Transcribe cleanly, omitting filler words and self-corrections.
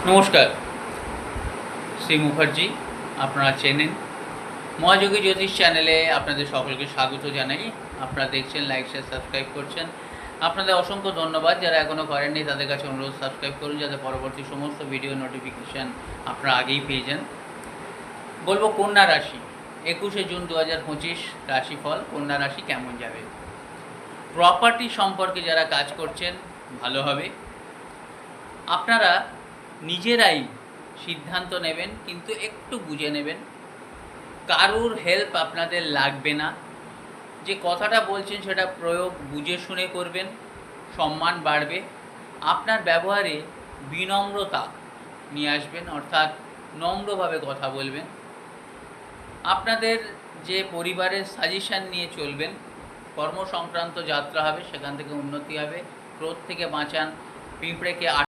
নমস্কার, শ্রী মুখার্জি আপনারা চেনেন। মহাযোগী জ্যোতিষ চ্যানেলে আপনাদের সকলকে স্বাগত জানাই। আপনারা দেখছেন, লাইক শেয়ার সাবস্ক্রাইব করছেন। আপনাদের অসংখ্য ধন্যবাদ। যারা এখনও করেননি তাদের কাছে অনুরোধ সাবস্ক্রাইব করুন, যাতে পরবর্তী সমস্ত ভিডিও নোটিফিকেশান আপনারা আগেই পেয়ে যান। বলবো কন্যা রাশি, 21শে জুন 2025 রাশিফল। কন্যা রাশি কেমন যাবে? প্রপার্টি সম্পর্কে যারা কাজ করছেন ভালো হবে। আপনারা নিজেরাই সিদ্ধান্ত নেবেন, কিন্তু একটু বুঝে নেবেন। কারুর হেল্প আপনাদের লাগবে না। যে কথাটা বলছেন সেটা প্রয়োগ বুঝে শুনে করবেন, সম্মান বাড়বে। আপনার ব্যবহারে বিনম্রতা নিয়ে আসবেন, অর্থাৎ নম্রভাবে কথা বলবেন। আপনাদের যে পরিবারের সাজেশান নিয়ে চলবেন, কর্ম সংক্রান্ত যাত্রা হবে, সেখান থেকে উন্নতি হবে। ক্রোধ থেকে বাঁচান, পিঁপড়েকে